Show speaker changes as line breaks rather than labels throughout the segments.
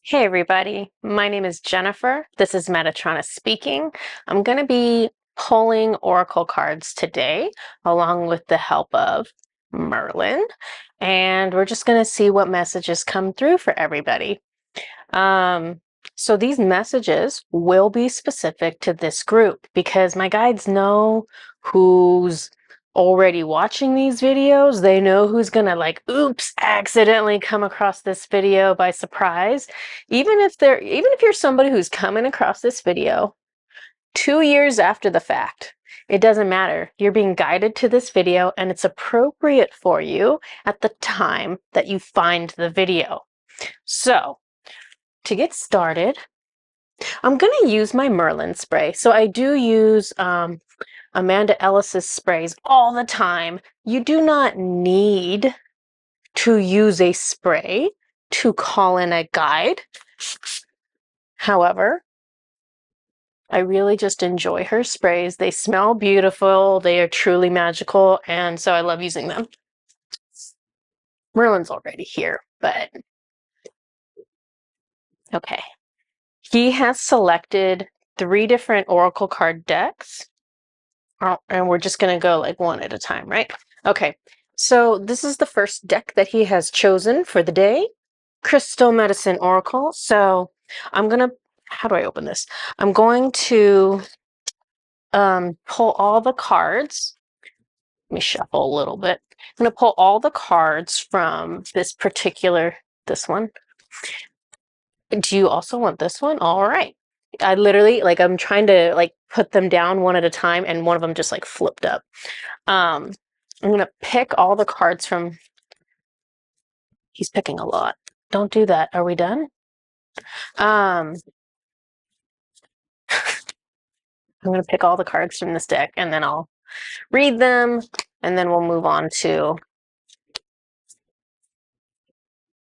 Hey everybody, my name is Jennifer. This is Metatron speaking. I'm going to be pulling oracle cards today along with the help of Merlin, and we're just going to see what messages come through for everybody. So these messages will be specific to this group because my guides know who's already watching these videos. They know who's gonna oops, accidentally come across this video by surprise. Even if you're somebody who's coming across this video 2 years after the fact, it doesn't matter. You're being guided to this video and it's appropriate for you at the time that you find the video. So to get started, I'm going to use my Merlin spray. So I do use Amanda Ellis's sprays all the time. You do not need to use a spray to call in a guide. However, I really just enjoy her sprays. They smell beautiful. They are truly magical. And so I love using them. Merlin's already here, but okay. He has selected 3 different oracle card decks. And we're just going to go like one at a time, right? Okay, so this is the first deck that he has chosen for the day, Crystal Medicine Oracle. So I'm going to, how do I open this? I'm going to pull all the cards. Let me shuffle a little bit. I'm going to pull all the cards from this one. Do you also want this one? All right. I literally, I'm trying to put them down one at a time, and one of them just flipped up. I'm going to pick all the cards from... He's picking a lot. Don't do that. Are we done? I'm going to pick all the cards from this deck, and then I'll read them, and then we'll move on to...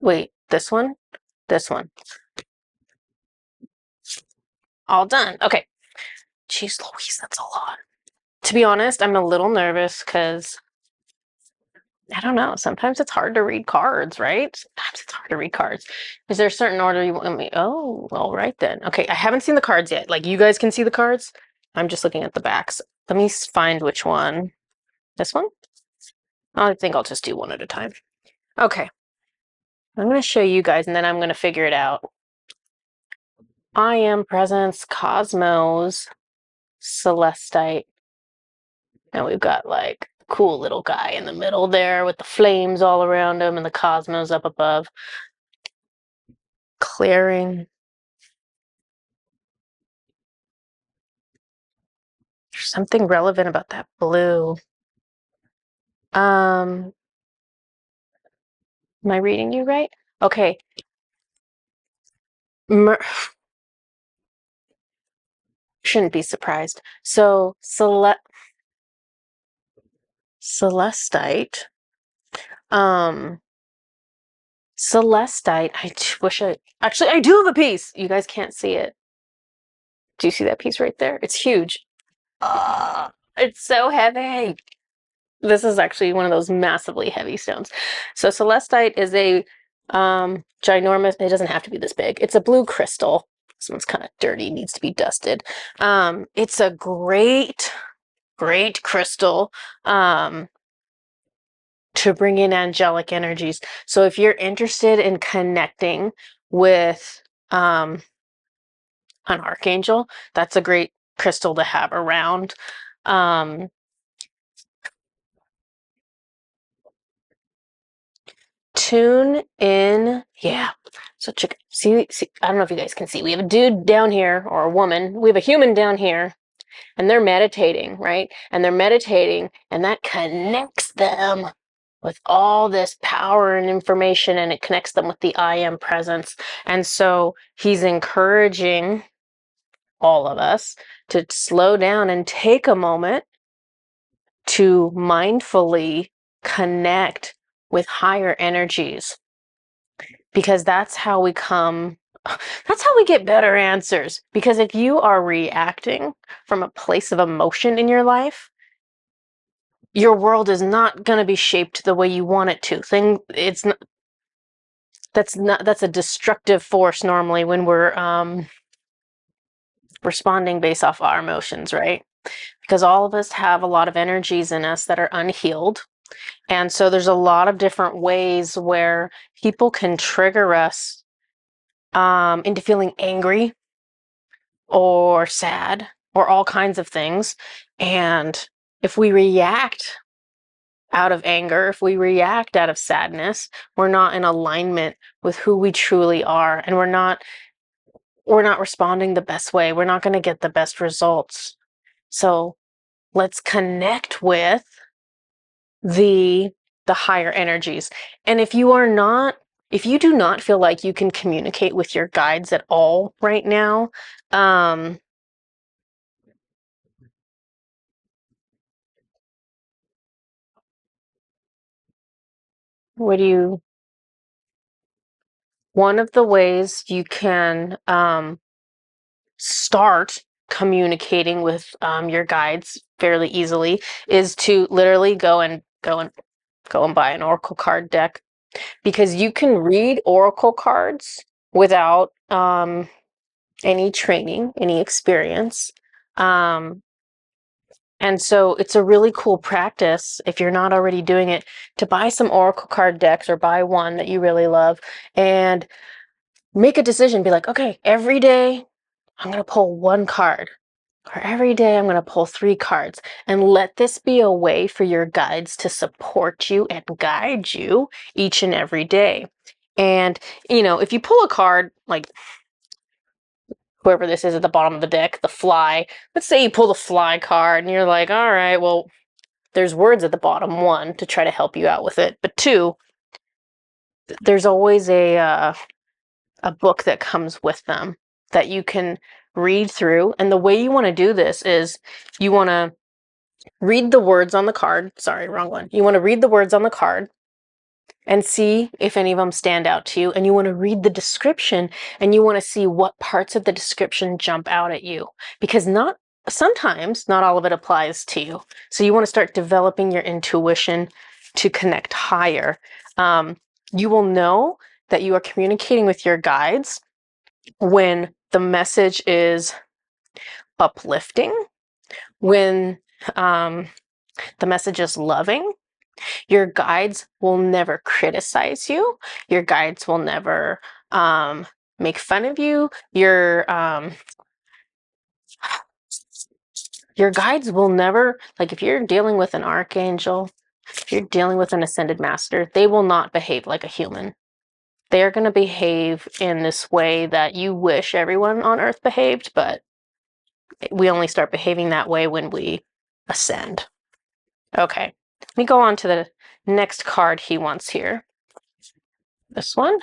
Wait, this one? This one. All done. Okay. Jeez Louise, that's a lot. To be honest, I'm a little nervous because... I don't know. Sometimes it's hard to read cards, right? Sometimes it's hard to read cards. Is there a certain order you want me? Oh, all right then. Okay, I haven't seen the cards yet. You guys can see the cards. I'm just looking at the backs. Let me find which one. This one? I think I'll just do one at a time. Okay. I'm going to show you guys, and then I'm going to figure it out. I Am Presence, Cosmos, Celestite. And we've got cool little guy in the middle there with the flames all around him and the cosmos up above. Clearing. There's something relevant about that blue. Am I reading you right? Okay. Shouldn't be surprised. So Celestite. Celestite. Actually, I do have a piece. You guys can't see it. Do you see that piece right there? It's huge. It's so heavy. This is actually one of those massively heavy stones. So Celestite is a ginormous, it doesn't have to be this big. It's a blue crystal. This one's kind of dirty, needs to be dusted. It's a great crystal to bring in angelic energies. So if you're interested in connecting with an archangel, that's a great crystal to have around. Tune in. Yeah. So see, I don't know if you guys can see. We have a dude down here, or a woman. We have a human down here, and they're meditating, right? And they're meditating, and that connects them with all this power and information, and it connects them with the I Am Presence. And so he's encouraging all of us to slow down and take a moment to mindfully connect with higher energies, because that's how we get better answers. Because if you are reacting from a place of emotion in your life, your world is not going to be shaped the way you want it to. that's a destructive force normally when we're responding based off our emotions, right? Because all of us have a lot of energies in us that are unhealed. And so there's a lot of different ways where people can trigger us into feeling angry or sad or all kinds of things. And if we react out of anger, if we react out of sadness, we're not in alignment with who we truly are, and we're not responding the best way. We're not going to get the best results. So let's connect with the higher energies. And if you do not feel like you can communicate with your guides at all right now, one of the ways you can start communicating with your guides fairly easily is to literally go and buy an oracle card deck, because you can read oracle cards without any training, any experience. And so it's a really cool practice, if you're not already doing it, to buy some oracle card decks or buy one that you really love and make a decision. Be like, okay, every day I'm going to pull one card, or every day I'm going to pull 3 cards, and let this be a way for your guides to support you and guide you each and every day. And, if you pull a card, like whoever this is at the bottom of the deck, the fly, let's say you pull the fly card and you're like, all right, well, there's words at the bottom, 1, to try to help you out with it. But 2, there's always a book that comes with them that you can read through. And the way you want to do this is you want to read the words on the card. Sorry, wrong one. You want to read the words on the card and see if any of them stand out to you. And you want to read the description, and you want to see what parts of the description jump out at you, because sometimes not all of it applies to you. So you want to start developing your intuition to connect higher. You will know that you are communicating with your guides when the message is uplifting, when the message is loving. Your guides will never criticize you. Your guides will never make fun of you. Your guides will never, like, if you're dealing with an archangel, if you're dealing with an ascended master, they will not behave like a human. They're going to behave in this way that you wish everyone on Earth behaved, but we only start behaving that way when we ascend. Okay, let me go on to the next card he wants here. This one.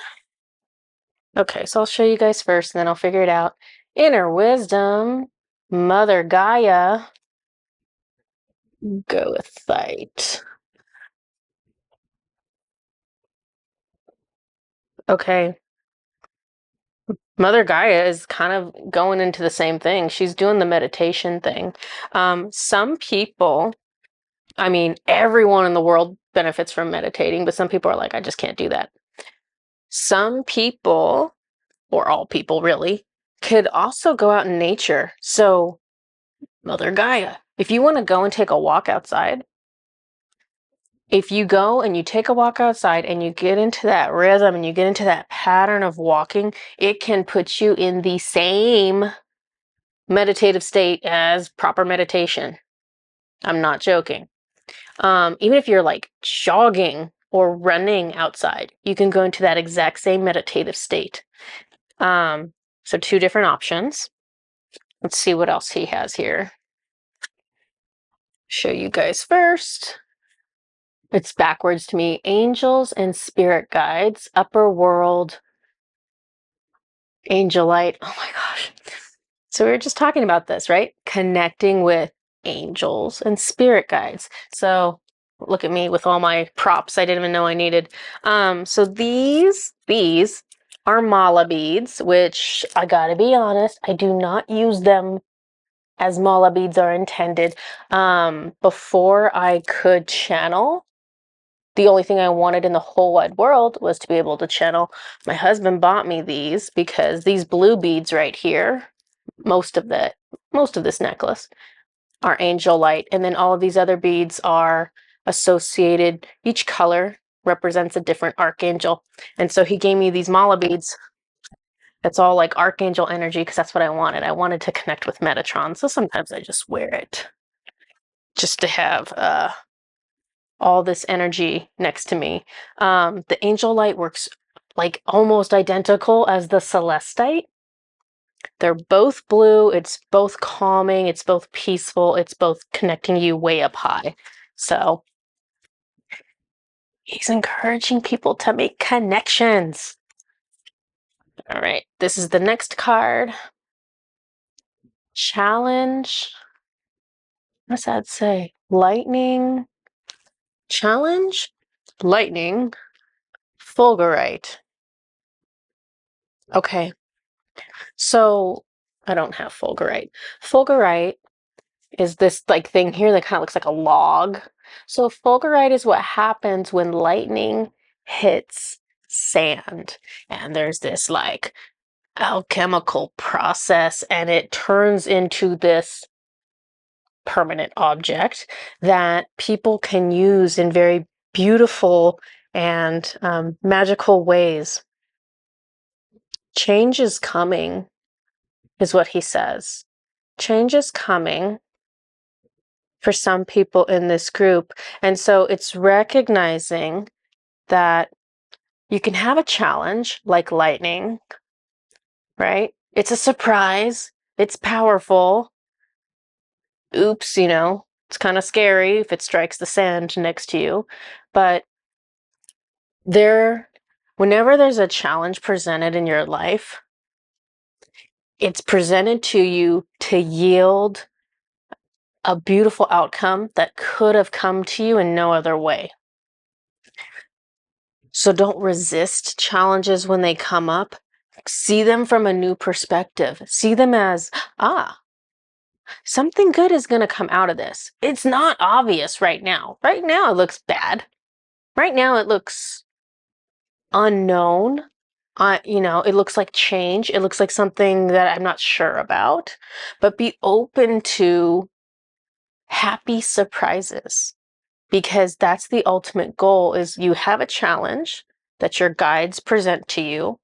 Okay, so I'll show you guys first, and then I'll figure it out. Inner Wisdom, Mother Gaia, Goethite. Okay. Mother Gaia is kind of going into the same thing. She's doing the meditation thing. Some people, I mean, everyone in the world benefits from meditating, but some people are like, I just can't do that. Some people, or all people really, could also go out in nature. So, Mother Gaia, if you want to go and take a walk outside, if you go and you take a walk outside and you get into that rhythm and you get into that pattern of walking, it can put you in the same meditative state as proper meditation. I'm not joking. Even if you're like jogging or running outside, you can go into that exact same meditative state. So 2 different options. Let's see what else he has here. Show you guys first. It's backwards to me. Angels and spirit guides, upper world, angelite. Oh my gosh. So we were just talking about this, right? Connecting with angels and spirit guides. So look at me with all my props I didn't even know I needed. So these are mala beads, which I gotta be honest, I do not use them as mala beads are intended. Before I could channel, the only thing I wanted in the whole wide world was to be able to channel. My husband bought me these because these blue beads right here, most of this necklace, are angel light, and then all of these other beads are associated. Each color represents a different archangel, and so he gave me these mala beads. It's all like archangel energy because that's what I wanted. I wanted to connect with Metatron, so sometimes I just wear it just to have all this energy next to me. The angel light works like almost identical as the Celestite. They're both blue, it's both calming, it's both peaceful, it's both connecting you way up high. So he's encouraging people to make connections. All right, this is the next card. Challenge. What does that say? Lightning. Challenge? Lightning. Fulgurite. Okay. So I don't have fulgurite. Fulgurite is this like thing here that kind of looks like a log. So fulgurite is what happens when lightning hits sand. And there's this like alchemical process and it turns into this permanent object that people can use in very beautiful and magical ways. Change is coming, is what he says. Change is coming for some people in this group. And so it's recognizing that you can have a challenge like lightning, right? It's a surprise. It's powerful. Oops, it's kind of scary if it strikes the sand next to you. But whenever there's a challenge presented in your life, it's presented to you to yield a beautiful outcome that could have come to you in no other way. So don't resist challenges when they come up. See them from a new perspective. See them as, something good is going to come out of this. It's not obvious right now. Right now it looks bad. Right now it looks unknown. It looks like change. It looks like something that I'm not sure about. But be open to happy surprises, because that's the ultimate goal. Is you have a challenge that your guides present to you,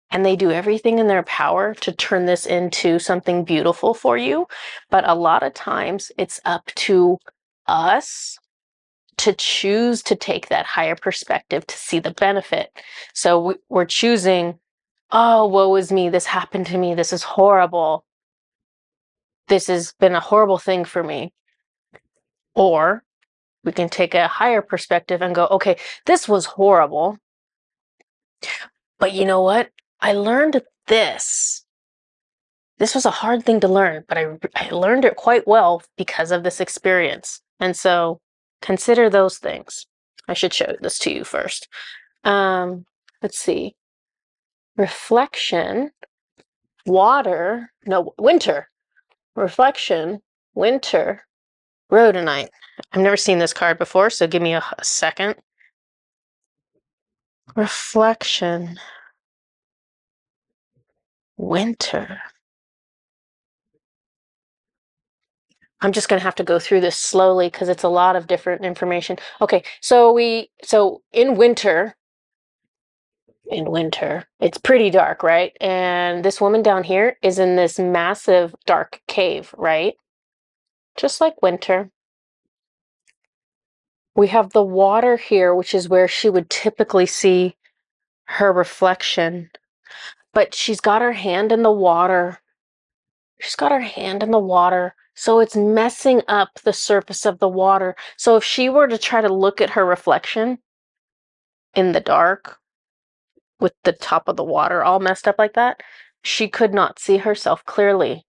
and they do everything in their power to turn this into something beautiful for you. But a lot of times it's up to us to choose to take that higher perspective to see the benefit. So we're choosing, oh, woe is me, this happened to me, this is horrible, this has been a horrible thing for me. Or we can take a higher perspective and go, okay, this was horrible, but you know what? I learned this. This was a hard thing to learn, but I learned it quite well because of this experience. And so consider those things. I should show this to you first. Let's see. Reflection, winter. Reflection, winter, rhodonite. I've never seen this card before, so give me a second. Reflection, winter. I'm just going to have to go through this slowly because it's a lot of different information. Okay, so in winter, it's pretty dark, right? And this woman down here is in this massive dark cave, right? Just like winter. We have the water here, which is where she would typically see her reflection. But she's got her hand in the water. She's got her hand in the water, so it's messing up the surface of the water. So if she were to try to look at her reflection in the dark with the top of the water all messed up like that, she could not see herself clearly.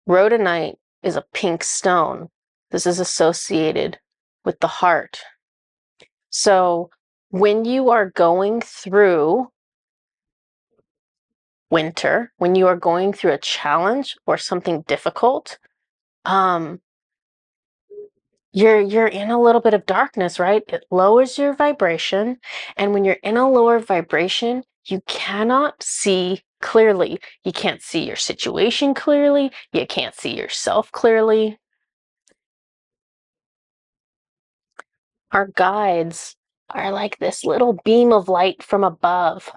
Rhodonite is a pink stone. This is associated with the heart. So when you are going through winter, when you are going through a challenge or something difficult, you're in a little bit of darkness, right? It lowers your vibration, and when you're in a lower vibration, you cannot see clearly. You can't see your situation clearly. You can't see yourself clearly. Our guides are like this little beam of light from above.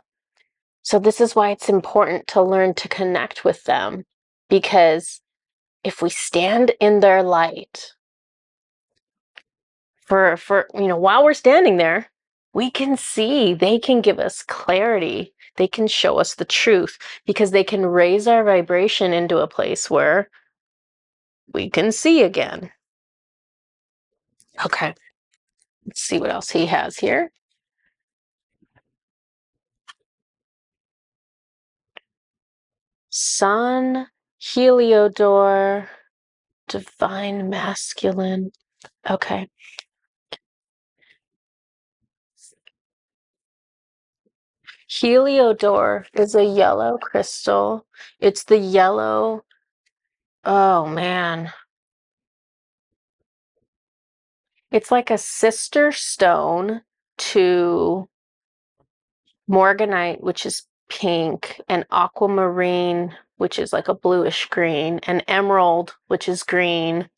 So this is why it's important to learn to connect with them, because if we stand in their light for while we're standing there, we can see, they can give us clarity. They can show us the truth, because they can raise our vibration into a place where we can see again. Okay, let's see what else he has here. Sun, Heliodor, Divine Masculine. Okay. Heliodor is a yellow crystal. It's the yellow. Oh man. It's like a sister stone to Morganite, which is pink, and aquamarine, which is like a bluish green, and emerald, which is green,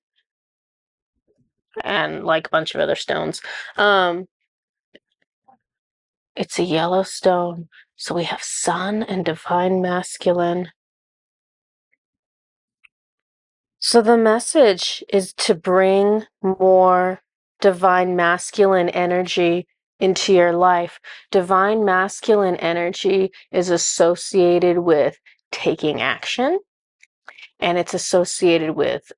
and like a bunch of other stones. It's a yellow stone. So we have sun and divine masculine. So the message is to bring more divine masculine energy into your life. Divine masculine energy is associated with taking action, and it's associated with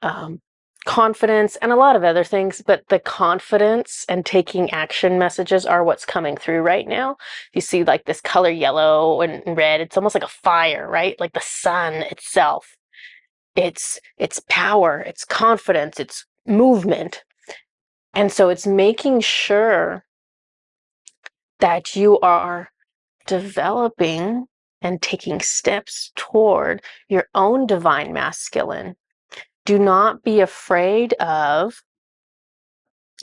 confidence and a lot of other things, but the confidence and taking action messages are what's coming through right now. You see like this color yellow and red, it's almost like a fire, right? Like the sun itself. It's power, it's confidence, it's movement. And so it's making sure that you are developing and taking steps toward your own divine masculine. Do not be afraid of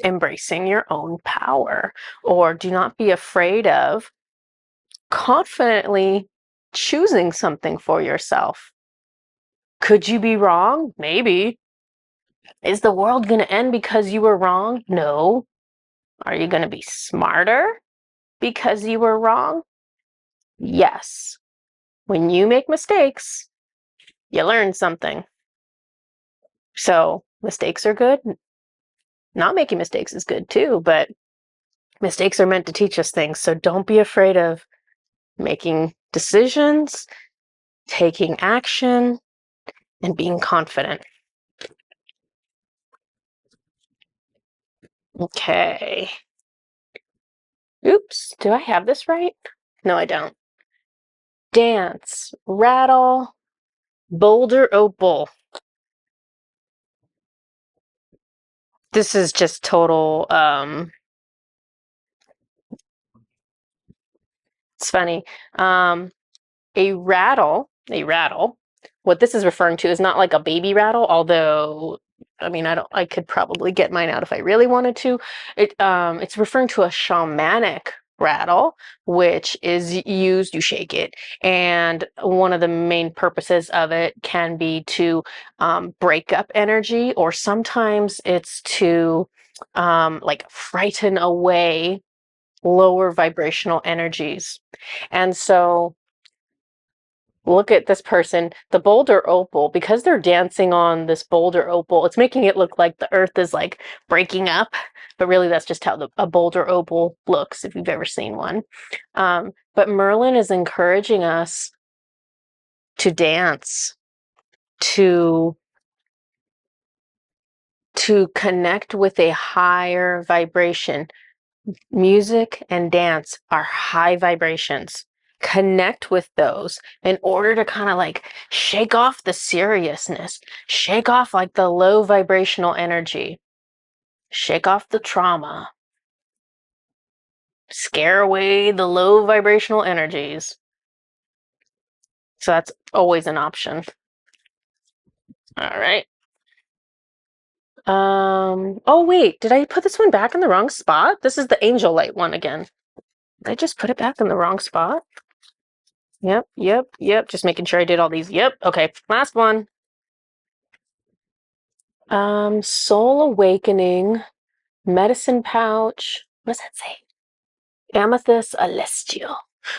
embracing your own power, or do not be afraid of confidently choosing something for yourself. Could you be wrong? Maybe. Is the world going to end because you were wrong? No. Are you going to be smarter because you were wrong? Yes. When you make mistakes, you learn something. So mistakes are good. Not making mistakes is good too, but mistakes are meant to teach us things. So don't be afraid of making decisions, taking action, and being confident. Okay. Oops, do I have this right? No, I don't. Dance, rattle, Boulder, opal. This is just total, it's funny. A rattle, what this is referring to is not like a baby rattle, although, I mean, I could probably get mine out if I really wanted to. It's referring to a shamanic rattle, which is used, you shake it, and one of the main purposes of it can be to break up energy, or sometimes it's to like frighten away lower vibrational energies. And so look at this person, the Boulder opal, because they're dancing on this Boulder opal, it's making it look like the earth is like breaking up, but really that's just how a Boulder opal looks, if you've ever seen one. But Merlin is encouraging us to dance, to connect with a higher vibration. Music and dance are high vibrations. Connect with those in order to kind of like shake off the seriousness, shake off like the low vibrational energy, shake off the trauma, scare away the low vibrational energies. So that's always an option. All right. Oh wait, did I put this one back in the wrong spot? This is the angel light one again. Did I just put it back in the wrong spot? Yep. Just making sure I did all these. Yep. Okay, last one. Soul Awakening, Medicine Pouch. What does that say? Amethyst Elestial.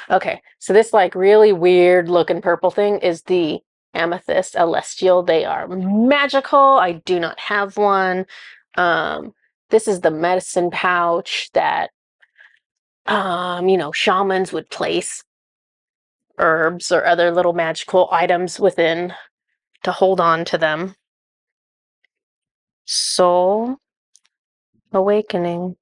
Okay, so this like really weird looking purple thing is the Amethyst Elestial. They are magical. I do not have one. This is the medicine pouch that shamans would place herbs or other little magical items within to hold on to them. Soul Awakening.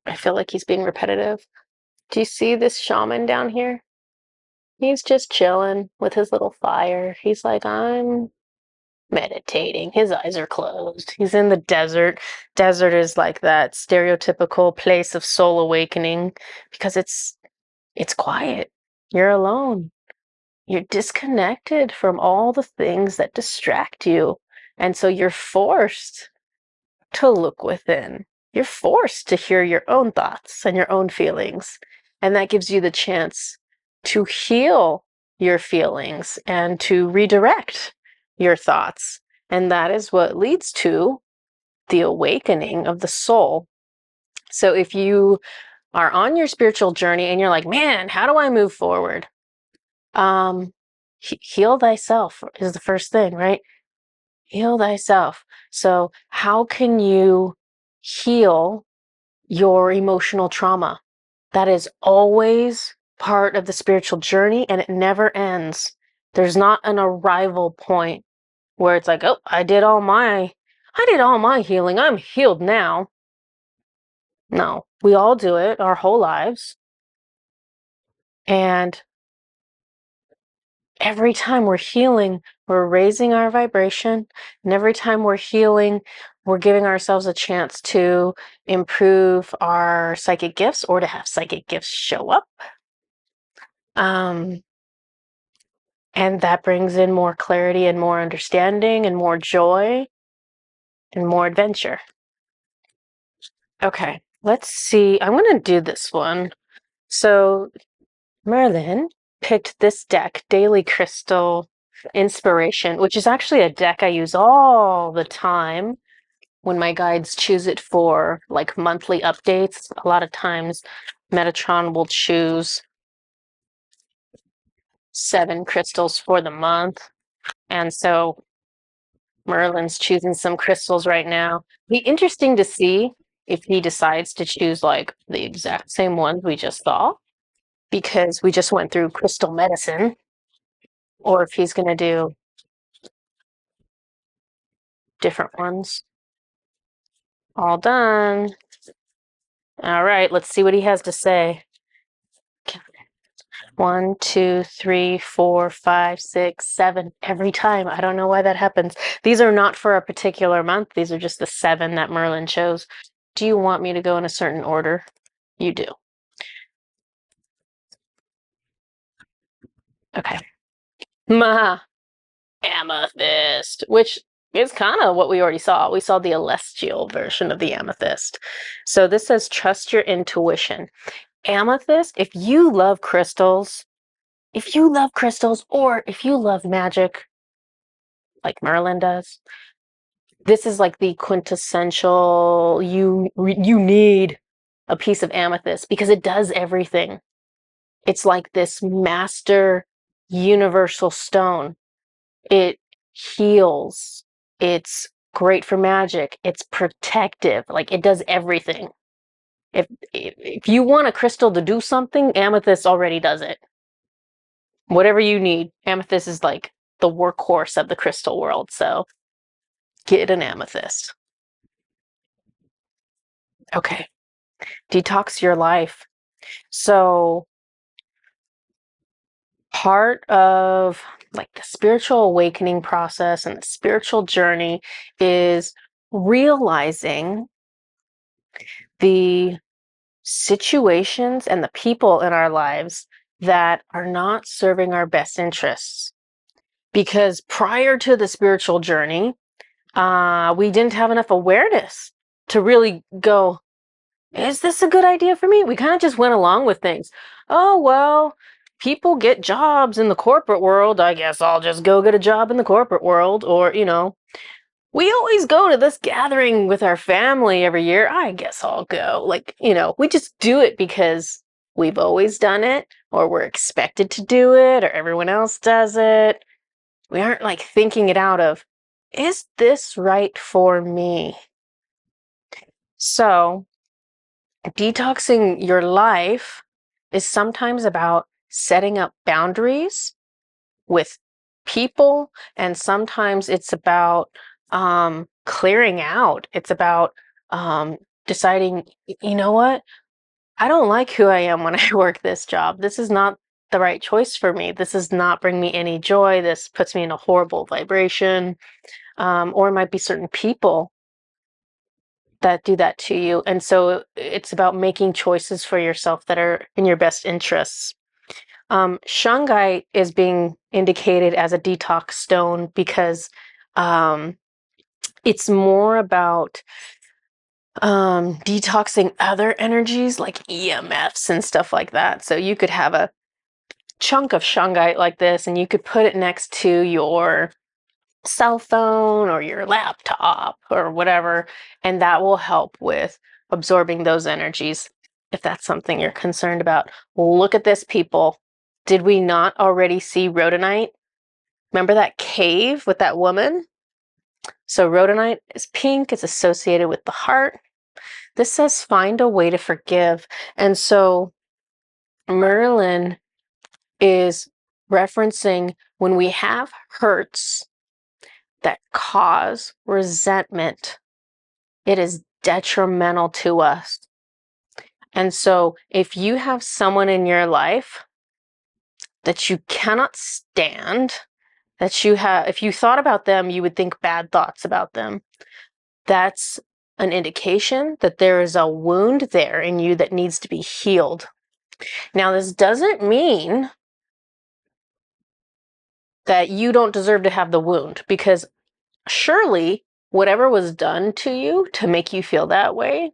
I feel like he's being repetitive. Do you see this shaman down here? He's just chilling with his little fire. He's like, I'm meditating. His eyes are closed. He's in the desert. Desert is like that stereotypical place of soul awakening because it's quiet. You're alone. You're disconnected from all the things that distract you. And so you're forced to look within. You're forced to hear your own thoughts and your own feelings. And that gives you the chance to heal your feelings and to redirect your thoughts. And that is what leads to the awakening of the soul. So if you are on your spiritual journey and you're like, man, how do I move forward? Heal thyself is the first thing, right? Heal thyself. So how can you heal your emotional trauma? That is always part of the spiritual journey and it never ends. There's not an arrival point where it's like, oh, I did all my healing. I'm healed now. No, we all do it our whole lives. And every time we're healing, we're raising our vibration. And every time we're healing, we're giving ourselves a chance to improve our psychic gifts or to have psychic gifts show up. And that brings in more clarity and more understanding and more joy and more adventure. Okay, let's see. I'm going to do this one. So Merlin picked this deck, Daily Crystal Inspiration, which is actually a deck I use all the time when my guides choose it for like monthly updates. A lot of times Metatron will choose 7 crystals for the month. And so Merlin's choosing some crystals right now. Be interesting to see if he decides to choose like the exact same ones we just saw, because we just went through crystal medicine, or if he's going to do different ones. All done. All right, let's see what he has to say. 1, 2, 3, 4, 5, 6, 7 every time. I don't know why that happens. These are not for a particular month. These are just the 7 that Merlin chose. Do you want me to go in a certain order? You do. Okay. Ma. Amethyst, which is kind of what we already saw. We saw the elestial version of the amethyst. So this says, trust your intuition. Amethyst, if you love crystals, or if you love magic, like Merlin does, this is like the quintessential, you need a piece of amethyst because it does everything. It's like this master universal stone. It heals. It's great for magic. It's protective. Like it does everything. If you want a crystal to do something, amethyst already does it. Whatever you need, amethyst is like the workhorse of the crystal world. So get an amethyst. Okay. Detox your life. So part of like the spiritual awakening process and the spiritual journey is realizing the situations and the people in our lives that are not serving our best interests. Because prior to the spiritual journey, we didn't have enough awareness to really go, is this a good idea for me? We kind of just went along with things. Oh, well, people get jobs in the corporate world. I guess I'll just go get a job in the corporate world. Or, we always go to this gathering with our family every year. I guess I'll go. Like, we just do it because we've always done it, or we're expected to do it, or everyone else does it. We aren't like thinking it out of, is this right for me? So, detoxing your life is sometimes about setting up boundaries with people, and sometimes it's about clearing out. It's about deciding, you know what? I don't like who I am when I work this job. This is not the right choice for me. This does not bring me any joy. This puts me in a horrible vibration. Or it might be certain people that do that to you. And so it's about making choices for yourself that are in your best interests. Shungite is being indicated as a detox stone because it's more about detoxing other energies like EMFs and stuff like that. So you could have a chunk of shungite like this, and you could put it next to your cell phone or your laptop or whatever, and that will help with absorbing those energies if that's something you're concerned about. Look at this, people. Did we not already see rhodonite? Remember that cave with that woman? So rhodonite is pink. It's associated with the heart. This says find a way to forgive. And so Merlin is referencing when we have hurts that cause resentment, it is detrimental to us. And so if you have someone in your life that you cannot stand, if you thought about them, you would think bad thoughts about them, that's an indication that there is a wound there in you that needs to be healed. Now, this doesn't mean that you don't deserve to have the wound, because surely whatever was done to you to make you feel that way,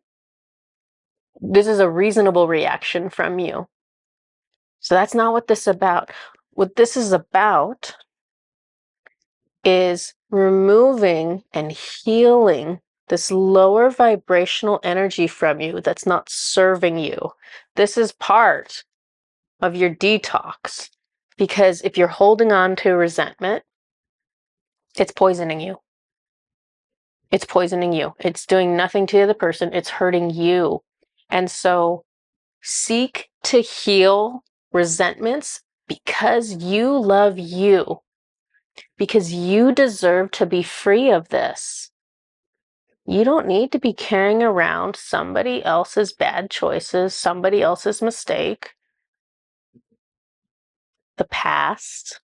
this is a reasonable reaction from you. So that's not what this is about. What this is about is removing and healing this lower vibrational energy from you that's not serving you. This is part of your detox, because if you're holding on to resentment, it's poisoning you. It's poisoning you. It's doing nothing to the other person. It's hurting you. And so seek to heal resentments because you love you, because you deserve to be free of this. You don't need to be carrying around somebody else's bad choices, somebody else's mistake, the past.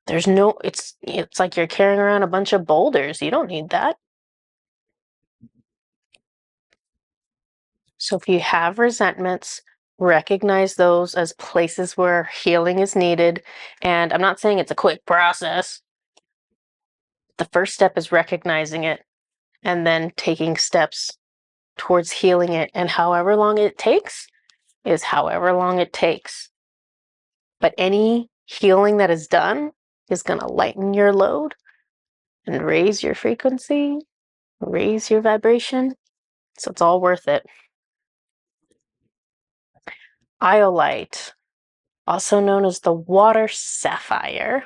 It's like you're carrying around a bunch of boulders. You don't need that. So if you have resentments, recognize those as places where healing is needed. And I'm not saying it's a quick process. The first step is recognizing it and then taking steps towards healing it. And however long it takes is however long it takes. But any healing that is done is going to lighten your load and raise your frequency, raise your vibration. So it's all worth it. Iolite, also known as the water sapphire.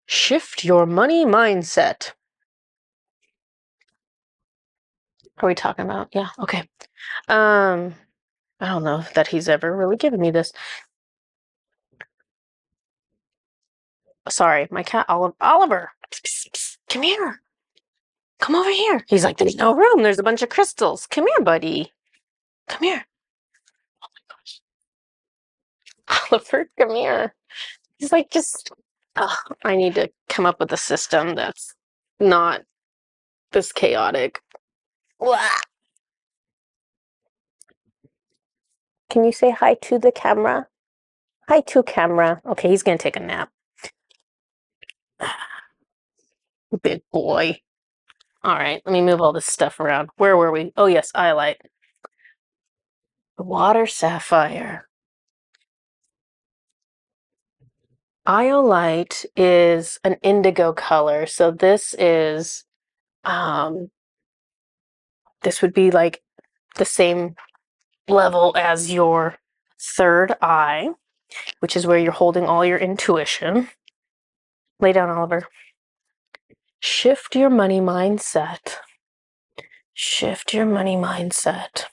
Shift your money mindset. Are we talking about? Yeah, okay. I don't know that he's ever really given me this. Sorry, my cat Oliver. Come here. Come over here. He's like, there's no room. There's a bunch of crystals. Come here, buddy. Come here. Oh my gosh. Oliver, come here. He's like, I need to come up with a system that's not this chaotic. Blah. Can you say hi to the camera? Hi to camera. Okay, he's gonna take a nap. Big boy. All right, let me move all this stuff around. Where were we? Oh, yes, iolite. The water sapphire. Iolite is an indigo color, so this would be like the same level as your third eye, which is where you're holding all your intuition. Lay down, Oliver. Shift your money mindset. Shift your money mindset.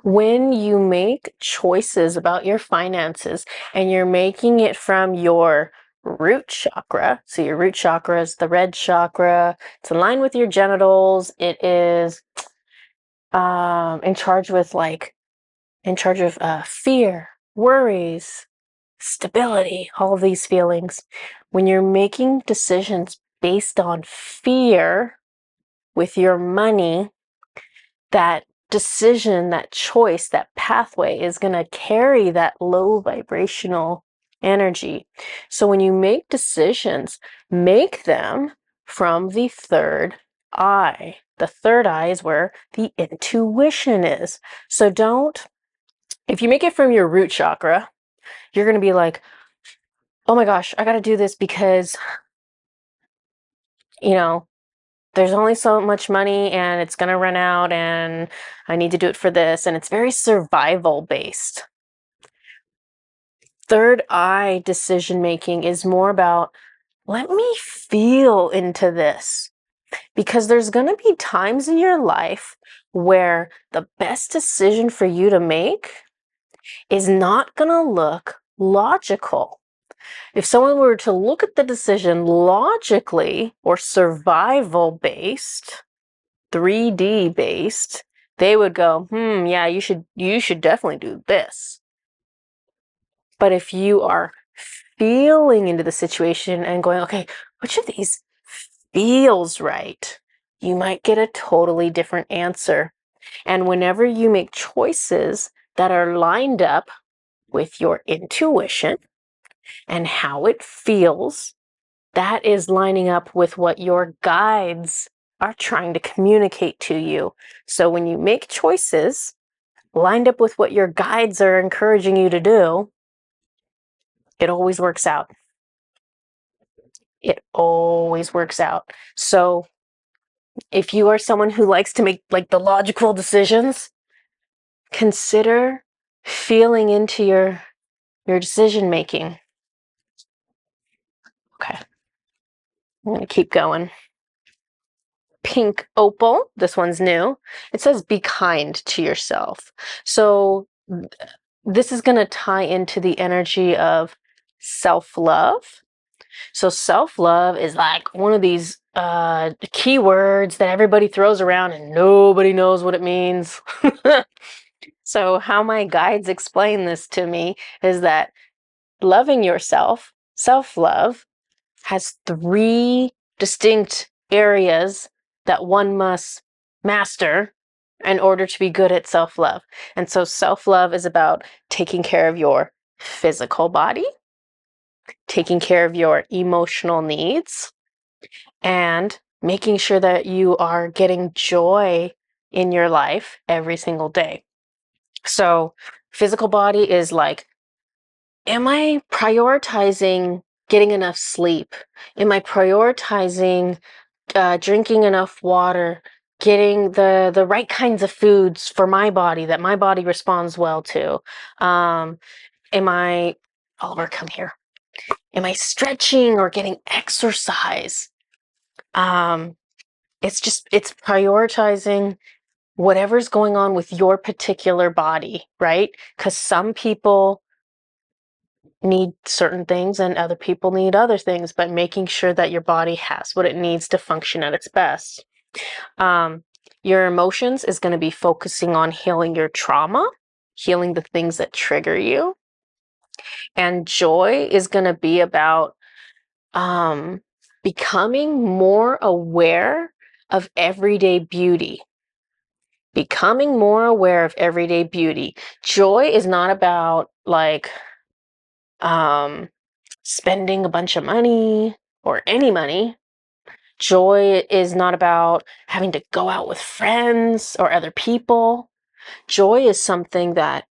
When you make choices about your finances and you're making it from your root chakra, so your root chakra is the red chakra, it's in line with your genitals, it is in charge of fear, worries, stability, all of these feelings. When you're making decisions based on fear with your money, that decision, that choice, that pathway is going to carry that low vibrational energy. So when you make decisions, make them from the third eye. The third eye is where the intuition is. So if you make it from your root chakra, you're going to be like, oh my gosh, I got to do this because, there's only so much money and it's going to run out and I need to do it for this. And it's very survival based. Third eye decision making is more about, let me feel into this. Because there's going to be times in your life where the best decision for you to make is not going to look logical. If someone were to look at the decision logically or survival based, 3D based, they would go, yeah, you should definitely do this. But if you are feeling into the situation and going, okay, which of these feels right, you might get a totally different answer. And whenever you make choices that are lined up with your intuition and how it feels, that is lining up with what your guides are trying to communicate to you. So when you make choices lined up with what your guides are encouraging you to do, it always works out. It always works out. So if you are someone who likes to make like the logical decisions, consider feeling into your decision making. Okay. I'm going to keep going. Pink opal. This one's new. It says be kind to yourself. So this is going to tie into the energy of self-love. So self-love is like one of these keywords that everybody throws around and nobody knows what it means. So how my guides explain this to me is that loving yourself, self-love, has 3 distinct areas that one must master in order to be good at self-love. And so self-love is about taking care of your physical body, taking care of your emotional needs, and making sure that you are getting joy in your life every single day. So physical body is like, am I prioritizing getting enough sleep? Am I prioritizing drinking enough water, getting the right kinds of foods for my body that my body responds well to? Oliver, come here. Am I stretching or getting exercise? It's prioritizing whatever's going on with your particular body, right? Because some people need certain things and other people need other things, but making sure that your body has what it needs to function at its best. Your emotions is going to be focusing on healing your trauma, healing the things that trigger you. And joy is going to be about becoming more aware of everyday beauty. Becoming more aware of everyday beauty. Joy is not about like spending a bunch of money or any money. Joy is not about having to go out with friends or other people. Joy is something that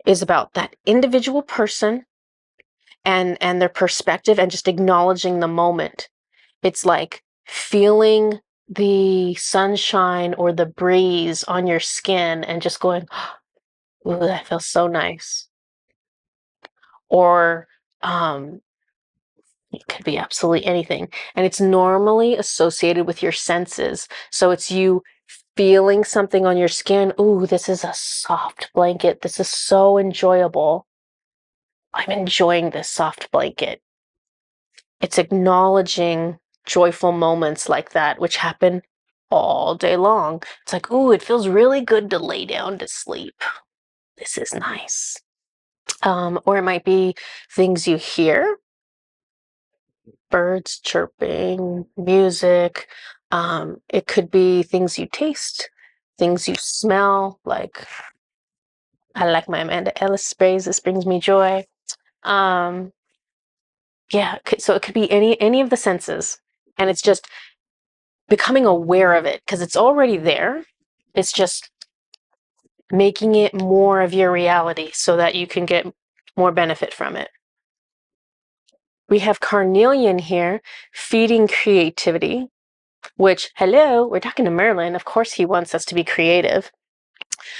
is about that individual person and their perspective and just acknowledging the moment. It's like feeling the sunshine or the breeze on your skin and just going, ooh, that feels so nice. Or it could be absolutely anything. And it's normally associated with your senses. So it's you feeling something on your skin. Ooh, this is a soft blanket. This is so enjoyable. I'm enjoying this soft blanket. It's acknowledging joyful moments like that, which happen all day long. It's like, ooh, it feels really good to lay down to sleep. This is nice. Or it might be things you hear, birds chirping, music. It could be things you taste, things you smell, like I like my Amanda Ellis sprays. This brings me joy. Yeah, so it could be any of the senses, and it's just becoming aware of it because it's already there. It's just making it more of your reality so that you can get more benefit from it. We have carnelian here, feeding creativity, which, hello, we're talking to Merlin. Of course, he wants us to be creative.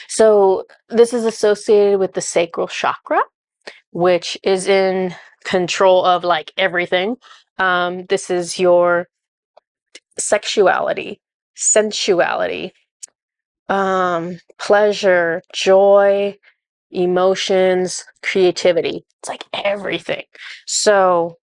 So this is associated with the sacral chakra, which is in control of like everything. This is your sexuality, sensuality, pleasure, joy, emotions, creativity. It's like everything. So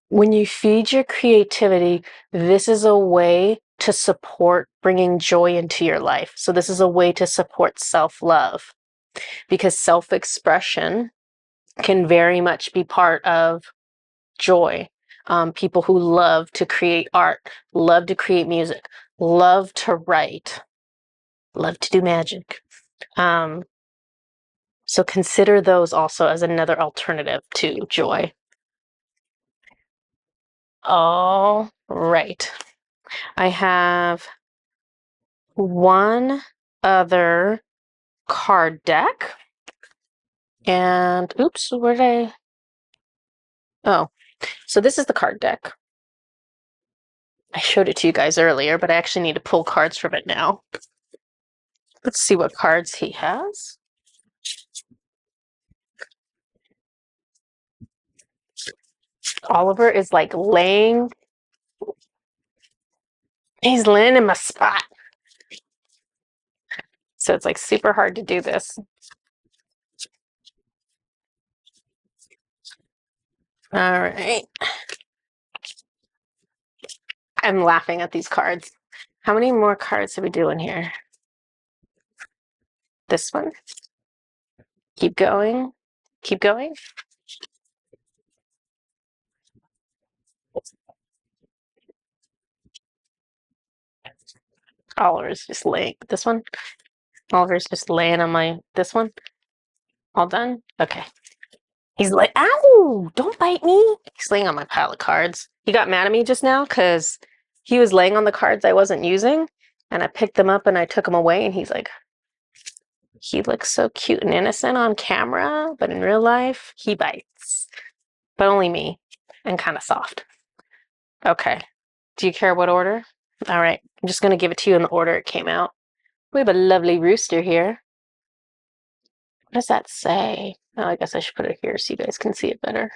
when you feed your creativity, this is a way to support bringing joy into your life. So this is a way to support self-love, because self-expression can very much be part of joy. People who love to create art, love to create music, love to write, love to do magic. So consider those also as another alternative to joy. All right. I have one other card deck. And oops, where did I? Oh, so this is the card deck. I showed it to you guys earlier, but I actually need to pull cards from it now. Let's see what cards he has. Oliver is like laying. He's laying in my spot. So it's like super hard to do this. All right. I'm laughing at these cards. How many more cards are we doing here? This one. Keep going. Keep going. Oliver's just laying. This one. Oliver's just laying on my. This one. All done? Okay. He's like, ow! Don't bite me. He's laying on my pile of cards. He got mad at me just now because he was laying on the cards I wasn't using, and I picked them up and I took them away, and he's like, he looks so cute and innocent on camera, but in real life, he bites. But only me, and kind of soft. Okay. Do you care what order? All right. I'm just going to give it to you in the order it came out. We have a lovely rooster here. What does that say? Oh, I guess I should put it here so you guys can see it better.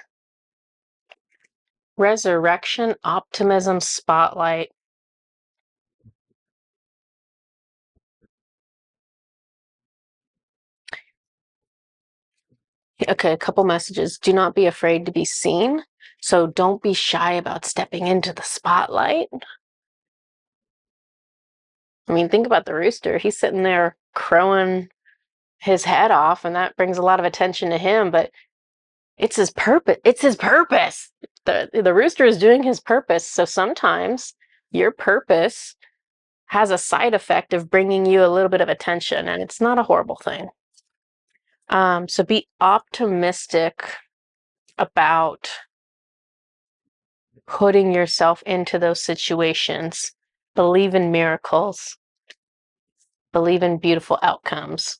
Resurrection, optimism, spotlight. Okay, a couple messages. Do not be afraid to be seen. So don't be shy about stepping into the spotlight. I mean, think about the rooster. He's sitting there crowing his head off, and that brings a lot of attention to him, but it's his purpose. It's his purpose. The rooster is doing his purpose. So sometimes your purpose has a side effect of bringing you a little bit of attention, and it's not a horrible thing. So be optimistic about putting yourself into those situations. Believe in miracles. Believe in beautiful outcomes.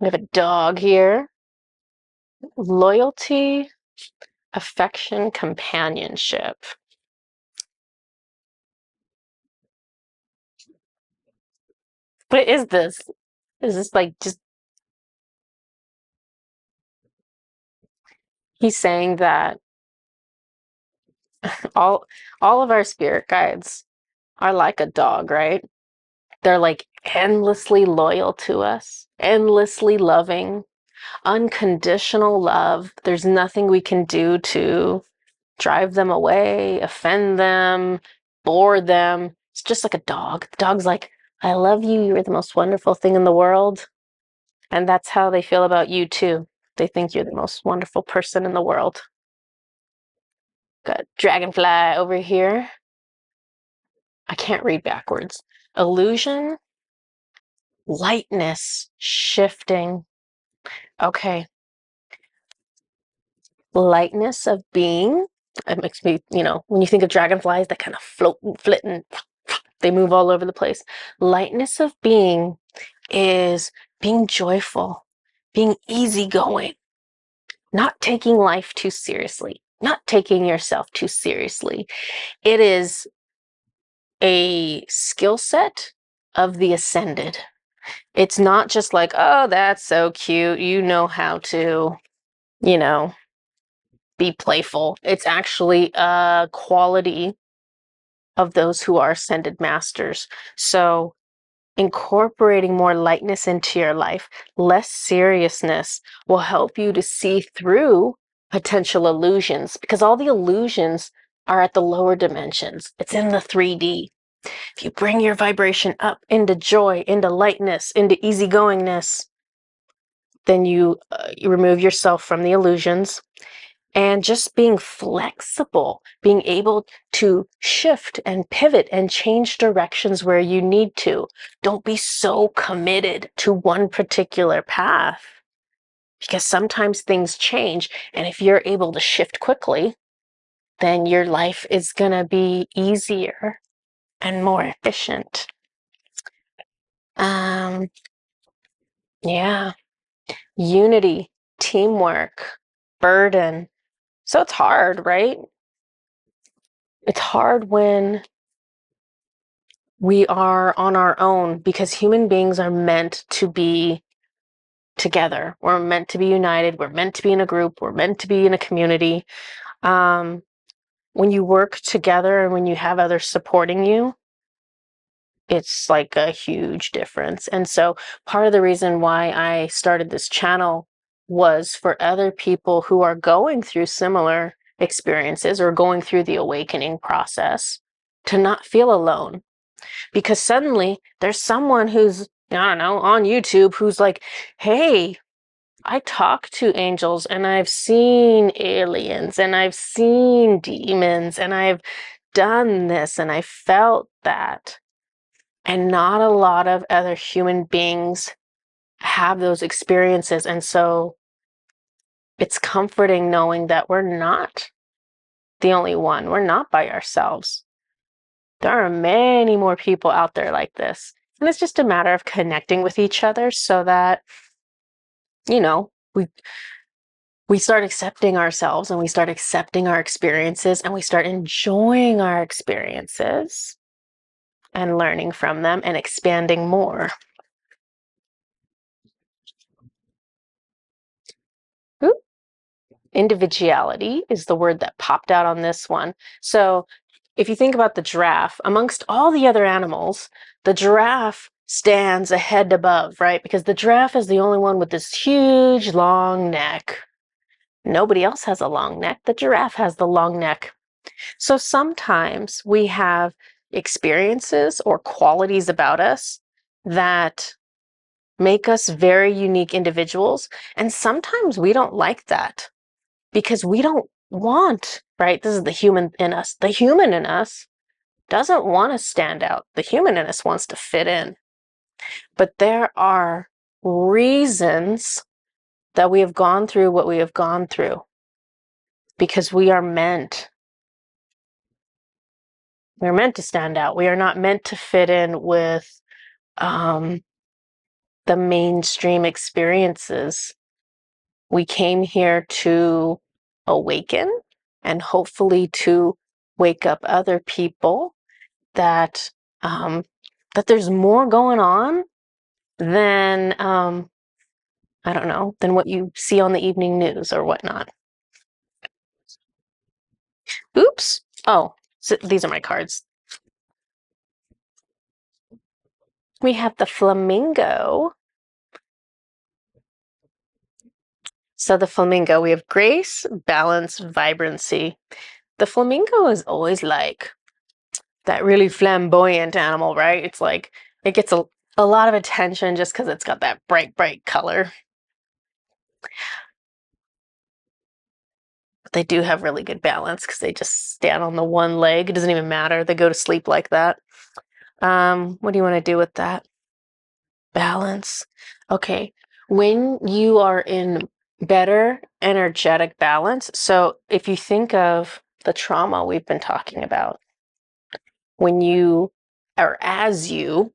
We have a dog here. Loyalty, affection, companionship. What is this? Is this like just he's saying that all all of our spirit guides are like a dog, right? They're like endlessly loyal to us, endlessly loving, unconditional love. There's nothing we can do to drive them away, offend them, bore them. It's just like a dog. The dog's like, I love you. You're the most wonderful thing in the world. And that's how they feel about you too. They think you're the most wonderful person in the world. Got dragonfly over here. I can't read backwards. Illusion, lightness, shifting. Okay. Lightness of being. It makes me, when you think of dragonflies, they kind of float and flit and they move all over the place. Lightness of being is being joyful, being easygoing, not taking life too seriously, not taking yourself too seriously. It is a skill set of the ascended. It's not just like, oh, that's so cute. You know how to, be playful. It's actually a quality of those who are ascended masters. So incorporating more lightness into your life, less seriousness, will help you to see through potential illusions, because all the illusions are at the lower dimensions. It's in the 3D. If you bring your vibration up into joy, into lightness, into easygoingness, then you remove yourself from the illusions. And just being flexible, being able to shift and pivot and change directions where you need to. Don't be so committed to one particular path, because sometimes things change. And if you're able to shift quickly, then your life is going to be easier and more efficient. Yeah. Unity, teamwork, burden. So it's hard, right? It's hard when we are on our own, because human beings are meant to be together. We're meant to be united. We're meant to be in a group. We're meant to be in a community. When you work together and when you have others supporting you, it's like a huge difference. And so part of the reason why I started this channel was for other people who are going through similar experiences or going through the awakening process to not feel alone. Because suddenly there's someone who's, I don't know, on YouTube who's like, hey, I talk to angels and I've seen aliens and I've seen demons and I've done this and I felt that. And not a lot of other human beings have those experiences. And so it's comforting knowing that we're not the only one. We're not by ourselves. There are many more people out there like this. And it's just a matter of connecting with each other so that, we start accepting ourselves and we start accepting our experiences and we start enjoying our experiences and learning from them and expanding more. Ooh. Individuality is the word that popped out on this one. So if you think about the giraffe, amongst all the other animals, the giraffe stands a head above, right? Because the giraffe is the only one with this huge, long neck. Nobody else has a long neck. The giraffe has the long neck. So sometimes we have experiences or qualities about us that make us very unique individuals. And sometimes we don't like that because we don't want, right? This is the human in us. The human in us doesn't want to stand out. The human in us wants to fit in. But there are reasons that we have gone through what we have gone through. because we're meant to stand out. We are not meant to fit in with the mainstream experiences. We came here to awaken and hopefully to wake up other people that that there's more going on than I don't know, than what you see on the evening news or whatnot. Oops. Oh, so these are my cards. We have the flamingo. So the flamingo, we have grace, balance, vibrancy. The flamingo is always like that really flamboyant animal, right? It's like it gets a lot of attention just because it's got that bright, bright color. But they do have really good balance because they just stand on the one leg. It doesn't even matter. They go to sleep like that. What do you want to do with that? Balance. Okay. When you are in better energetic balance, so if you think of the trauma we've been talking about, when you or as you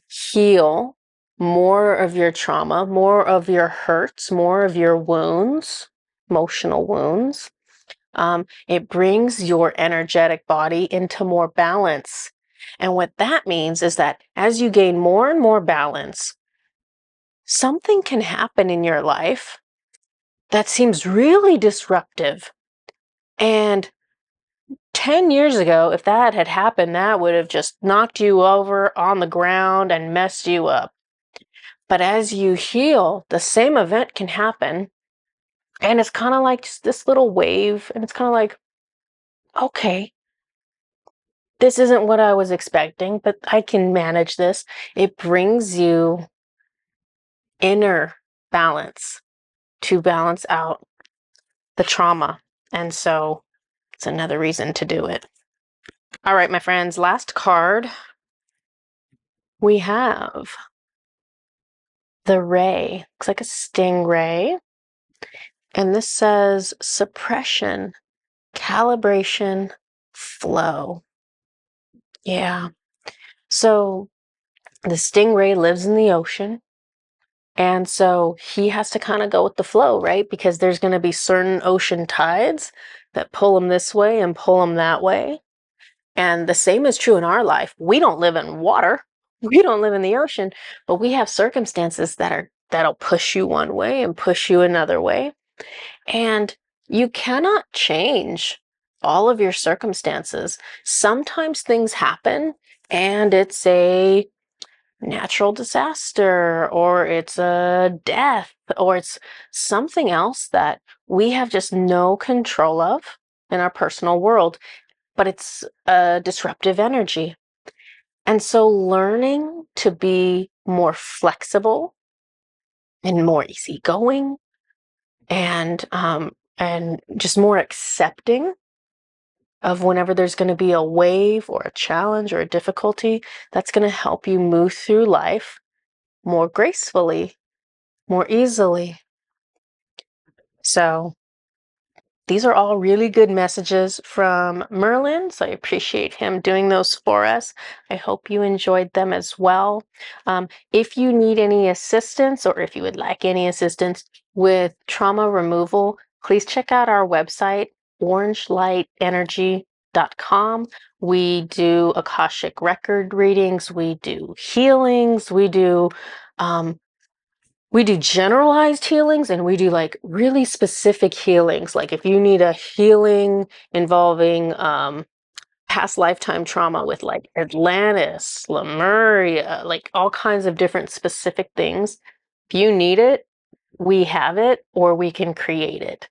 heal more of your trauma, more of your hurts, more of your wounds, emotional wounds, it brings your energetic body into more balance. And what that means is that as you gain more and more balance, something can happen in your life that seems really disruptive. And 10 years ago, if that had happened, that would have just knocked you over on the ground and messed you up. But as you heal, the same event can happen. And it's kind of like this little wave. And it's kind of like, okay, this isn't what I was expecting, but I can manage this. It brings you inner balance to balance out the trauma. And so it's another reason to do it. All right, my friends, last card we have the ray. Looks like a stingray. And this says suppression, calibration, flow. Yeah. So the stingray lives in the ocean. And so he has to kind of go with the flow, right? Because there's going to be certain ocean tides that pull him this way and pull him that way. And the same is true in our life. We don't live in water. We don't live in the ocean, but we have circumstances that'll push you one way and push you another way. And you cannot change all of your circumstances. Sometimes things happen and it's a natural disaster or it's a death or it's something else that we have just no control of in our personal world, but it's a disruptive energy. And so learning to be more flexible and more easygoing and just more accepting of whenever there's going to be a wave or a challenge or a difficulty, that's going to help you move through life more gracefully, more easily. So these are all really good messages from Merlin, so I appreciate him doing those for us. I hope you enjoyed them as well. If you need any assistance or if you would like any assistance with trauma removal, please check out our website, orangelightenergy.com. We do Akashic record readings, we do healings, we do generalized healings and we do like really specific healings. Like if you need a healing involving past lifetime trauma with like Atlantis, Lemuria, like all kinds of different specific things. If you need it, we have it or we can create it.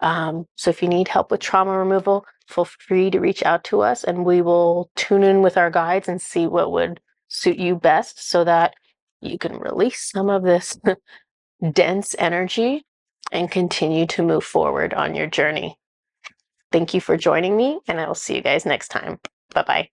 So if you need help with trauma removal, feel free to reach out to us and we will tune in with our guides and see what would suit you best so that you can release some of this dense energy and continue to move forward on your journey. Thank you for joining me, and I will see you guys next time. Bye-bye.